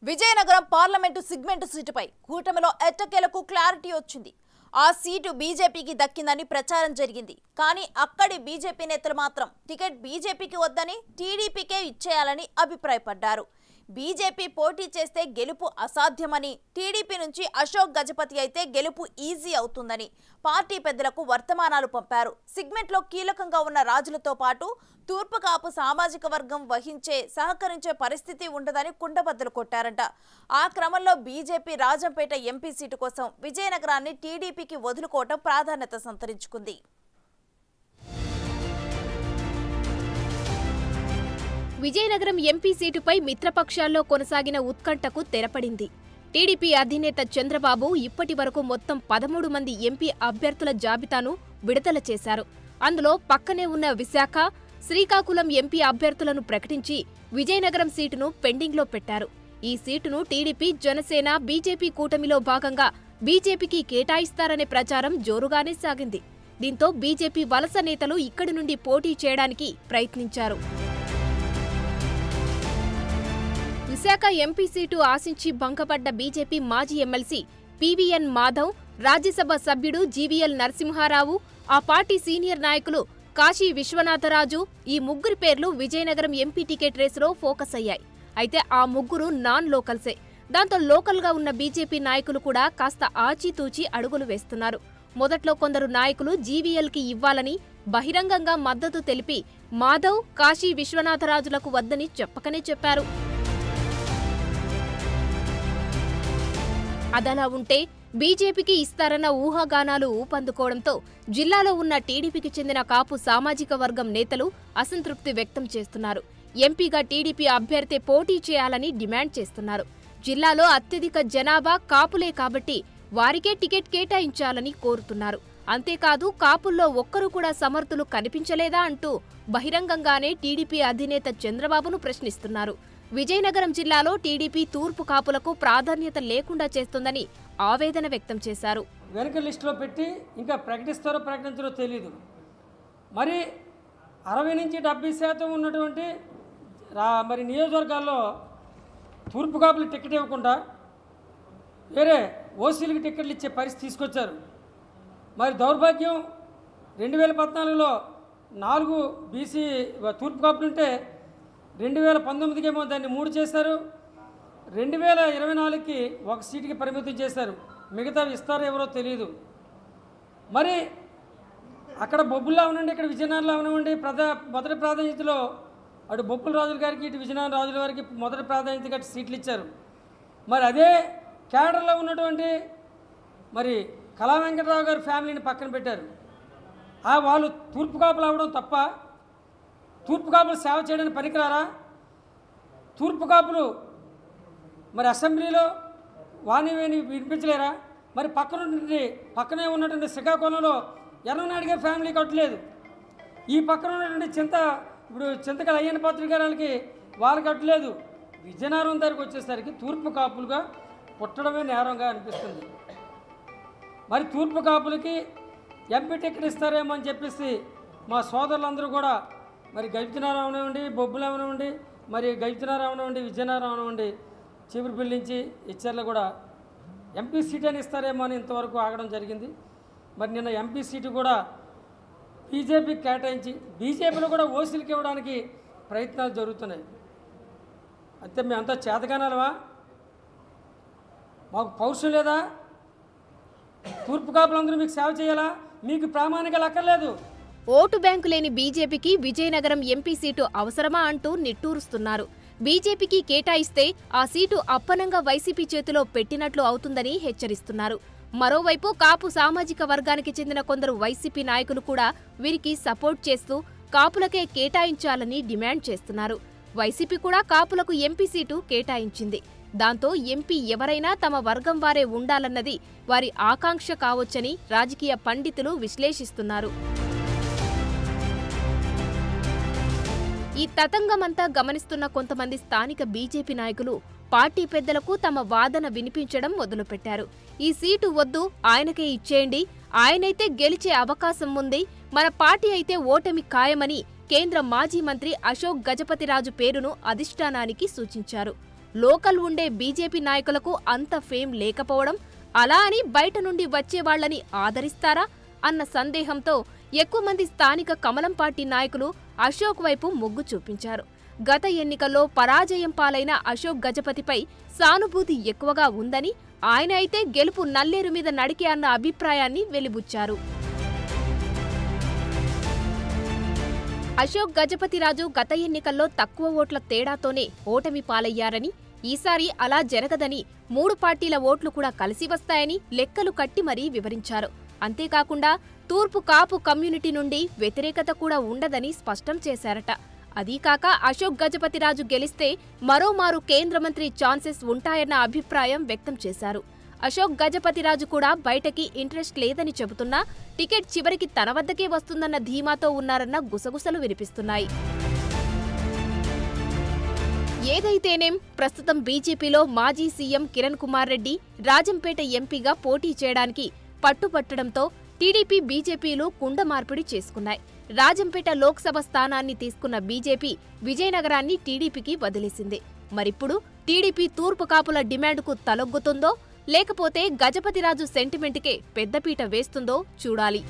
Vizianagaram parliament segment సీటుపై కూటమిలో ఎట్టకేలకు clarity వచ్చింది. ఆ సీటు బీజేపీకి దక్కిందని ప్రచారం జరిగింది. కానీ అక్కడి బీజేపీ నేతలు మాత్రం టికెట్ బీజేపీకి వద్దని టీడీపీకే ఇచ్చేయాలని అభిప్రాయపడ్డారు. బీజేపీ పోటీ చేస్తే గెలుపు అసాధ్యమని, టీడీపీ నుంచి అశోక్ గజపతి అయితే గెలుపు ఈజీ అవుతుందని పార్టీ పెద్దలకు వర్తమానాలు పంపారు. సిగ్మెంట్లో కీలకంగా ఉన్న రాజులతో పాటు తూర్పు కాపు సామాజిక వర్గం సహకరించే పరిస్థితి ఉండదని కుండబద్దలు కొట్టారంట. ఆ క్రమంలో బీజేపీ రాజంపేట ఎంపీ సీటు కోసం విజయనగరాన్ని టీడీపీకి వదులుకోవటం ప్రాధాన్యత సంతరించుకుంది. విజయనగరం ఎంపీ సీటుపై మిత్రపక్షాల్లో కొనసాగిన ఉత్కంఠకు తెరపడింది. టీడీపీ అధినేత చంద్రబాబు ఇప్పటి వరకు మొత్తం 13 మంది ఎంపీ అభ్యర్థుల జాబితాను విడుదల చేశారు. అందులో పక్కనే ఉన్న విశాఖ, శ్రీకాకుళం ఎంపీ అభ్యర్థులను ప్రకటించి విజయనగరం సీటును పెండింగ్లో పెట్టారు. ఈ సీటును టీడీపీ, జనసేన, బీజేపీ కూటమిలో భాగంగా బీజేపీకి కేటాయిస్తారనే ప్రచారం జోరుగానే సాగింది. దీంతో బీజేపీ వలస నేతలు ఇక్కడి నుండి పోటీ చేయడానికి ప్రయత్నించారు. విశాఖ ఎంపీ సీటు ఆశించి భంగపడ్డ బీజేపీ మాజీ ఎమ్మెల్సీ పీవీఎన్ మాధవ్, రాజ్యసభ సభ్యుడు జీవీఎల్ నరసింహారావు, ఆ పార్టీ సీనియర్ నాయకులు కాశీ విశ్వనాథరాజు, ఈ ముగ్గురి పేర్లు విజయనగరం ఎంపీ టికెట్ రేసులో ఫోకస్ అయ్యాయి. అయితే ఆ ముగ్గురు నాన్ లోకల్సే. దాంతో లోకల్గా ఉన్న బీజేపీ నాయకులు కూడా కాస్త ఆచితూచి అడుగులు వేస్తున్నారు. మొదట్లో కొందరు నాయకులు జీవీఎల్కి ఇవ్వాలని బహిరంగంగా మద్దతు తెలిపి మాధవ్, కాశీ విశ్వనాథరాజులకు వద్దని చెప్పకనే చెప్పారు. అదలా ఉంటే బీజేపీకి ఇస్తారన్న ఊహాగానాలు ఊపందుకోవడంతో జిల్లాలో ఉన్న టీడీపీకి చెందిన కాపు సామాజిక వర్గం నేతలు అసంతృప్తి వ్యక్తం చేస్తున్నారు. ఎంపీగా టీడీపీ అభ్యర్థి పోటీ చేయాలని డిమాండ్ చేస్తున్నారు. జిల్లాలో అత్యధిక జనాభా కాపులే కాబట్టి వారికే టికెట్ కేటాయించాలని కోరుతున్నారు. అంతేకాదు, కాపుల్లో ఒక్కరు కూడా సమర్థులు కనిపించలేదా అంటూ బహిరంగంగానే టీడీపీ అధినేత చంద్రబాబును ప్రశ్నిస్తున్నారు. విజయనగరం జిల్లాలో టీడీపీ తూర్పు కాపులకు ప్రాధాన్యత లేకుండా చేస్తుందని ఆవేదన వ్యక్తం చేశారు. వెనుక లిస్టులో పెట్టి ఇంకా ప్రకటిస్తారో ప్రకటించారో తెలీదు. మరి 60 నుంచి 70% ఉన్నటువంటి మరి నియోజకవర్గాల్లో తూర్పు కాపులు టికెట్ ఇవ్వకుండా వేరే ఓసీలకు టికెట్లు ఇచ్చే పరిస్థితి తీసుకొచ్చారు. మరి దౌర్భాగ్యం 2014లో 4 బీసీ తూర్పు కాపులుంటే 2019కేమో దాన్ని 3 చేశారు. 2024కి 1 సీటుకి పరిమితం చేశారు. మిగతావి ఇస్తారో ఎవరో తెలియదు. మరి అక్కడ బొబ్బుల్లో అవనండి, ఇక్కడ విజయనగరంలో అవనండి, మొదటి ప్రాధాన్యతలో అటు బొబ్బుల రాజుల గారికి ఇటు విజయనగరం రాజుల వారికి మొదటి ప్రాధాన్యతగా సీట్లు ఇచ్చారు. మరి అదే క్యాడర్లో ఉన్నటువంటి మరి కళా వెంకటరావు గారి ఫ్యామిలీని పక్కన పెట్టారు. వాళ్ళు తూర్పు కాపులు అవ్వడం తప్ప తూర్పు కాపులు సేవ చేయడానికి పనికిరారా? తూర్పు కాపులు మరి అసెంబ్లీలో వాణివేణి వినిపించలేరా? మరి పక్కనే ఉన్నటువంటి శ్రీకాకుళంలో ఎర్రనాయుడు గారి ఫ్యామిలీ కట్టలేదు. ఈ పక్కన ఉన్నటువంటి చింతకల అయ్యన్న పాత్ర గారికి వాళ్ళు కట్టలేదు. విజయనగరం దగ్గరికి వచ్చేసరికి తూర్పు కాపులుగా పుట్టడమే నేరంగా అనిపిస్తుంది. మరి తూర్పు కాపులకి ఎంపీ టికెట్ ఇస్తారేమో అని చెప్పేసి మా సోదరులందరూ కూడా మరి గజపతినగరం అవనివ్వండి, బొబ్బులు అవనివ్వండి, మరి గజపతినగరం అవనివ్వండి, విజయనగరం అవనివ్వండి, చీపురుపల్లి నుంచి ఇచ్చర్లు కూడా ఎంపీ సీట్ అని ఇస్తారేమో అని ఇంతవరకు ఆగడం జరిగింది. మరి నిన్న ఎంపీ సీటు కూడా బీజేపీకి కేటాయించి బీజేపీలో కూడా ఓసీలకు ఇవ్వడానికి ప్రయత్నాలు జరుగుతున్నాయి. అయితే మేమంతా చేతగానాలవా? మాకు పౌరుషం లేదా? తూర్పు కాపులందరూ మీకు సేవ చేయాలా? మీకు ప్రామాణికాలు అక్కర్లేదు. ఓటు బ్యాంకు లేని బీజేపీకి విజయనగరం ఎంపీ సీటు అవసరమా అంటూ నిట్టూరుస్తున్నారు. బీజేపీకి కేటాయిస్తే ఆ సీటు అప్పనంగా వైసీపీ చేతిలో పెట్టినట్లు అవుతుందని హెచ్చరిస్తున్నారు. మరోవైపు కాపు సామాజిక వర్గానికి చెందిన కొందరు వైసీపీ నాయకులు కూడా వీరికి సపోర్ట్ చేస్తూ కాపులకే కేటాయించాలని డిమాండ్ చేస్తున్నారు. వైసీపీ కూడా కాపులకు ఎంపీ సీటు కేటాయించింది. దాంతో ఎంపీ ఎవరైనా తమ వర్గం వారే ఉండాలన్నది వారి ఆకాంక్ష కావచ్చని రాజకీయ పండితులు విశ్లేషిస్తున్నారు. ఈ తతంగమంతా గమనిస్తున్న కొంతమంది స్థానిక బీజేపీ నాయకులు పార్టీ పెద్దలకు తమ వాదన వినిపించడం మొదలుపెట్టారు. ఈ సీటు వద్దు, ఆయనకే ఇచ్చేయండి, ఆయనైతే గెలిచే అవకాశం ఉంది, మన పార్టీ అయితే ఓటమి ఖాయమని కేంద్ర మాజీ మంత్రి అశోక్ గజపతిరాజు పేరును అధిష్టానానికి సూచించారు. లోకల్ ఉండే బీజేపీ నాయకులకు అంత ఫేమ్ లేకపోవడం, అలా అని బయట నుండి వచ్చేవాళ్లని ఆదరిస్తారా అన్న సందేహంతో ఎక్కువ మంది స్థానిక కమలం పార్టీ నాయకులు అశోక్ వైపు మొగ్గు చూపించారు. గత ఎన్నికల్లో పరాజయం పాలైన అశోక్ గజపతిపై సానుభూతి ఎక్కువగా ఉందని, ఆయన అయితే గెలుపు నల్లేరు మీద నడికే అన్న అభిప్రాయాన్ని వెలిబుచ్చారు. అశోక్ గజపతిరాజు గత ఎన్నికల్లో తక్కువ ఓట్ల తేడాతోనే ఓటమి పాలయ్యారని, ఈసారి అలా జరగదని, 3 పార్టీల ఓట్లు కూడా కలిసి వస్తాయని లెక్కలు కట్టి మరీ వివరించారు. అంతేకాకుండా తూర్పు కాపు కమ్యూనిటీ నుండి వ్యతిరేకత కూడా ఉండదని స్పష్టం చేశారట. అదీకాక అశోక్ గజపతిరాజు గెలిస్తే మరోమారు కేంద్ర మంత్రి ఛాన్సెస్ ఉంటాయన్న అభిప్రాయం వ్యక్తం చేశారు. అశోక్ గజపతిరాజు కూడా బయటకి ఇంట్రెస్ట్ లేదని చెబుతున్నా టికెట్ చివరికి తన వద్దకే వస్తుందన్న ధీమాతో ఉన్నారన్న గుసగుసలు వినిపిస్తున్నాయి. ఏదైతేనేం ప్రస్తుతం బీజేపీలో మాజీ సీఎం కిరణ్ కుమార్ రెడ్డి రాజంపేట ఎంపీగా పోటీ చేయడానికి పట్టుపట్టడంతో టీడీపీ బీజేపీలు కుండ మార్పిడి చేసుకున్నాయి. రాజంపేట లోక్సభ స్థానాన్ని తీసుకున్న బీజేపీ విజయనగరాన్ని టీడీపీకి వదిలేసింది. మరిప్పుడు టీడీపీ తూర్పు కాపుల డిమాండ్కు తలొగ్గుతుందో లేకపోతే గజపతిరాజు సెంటిమెంట్కే పెద్దపీట వేస్తుందో చూడాలి.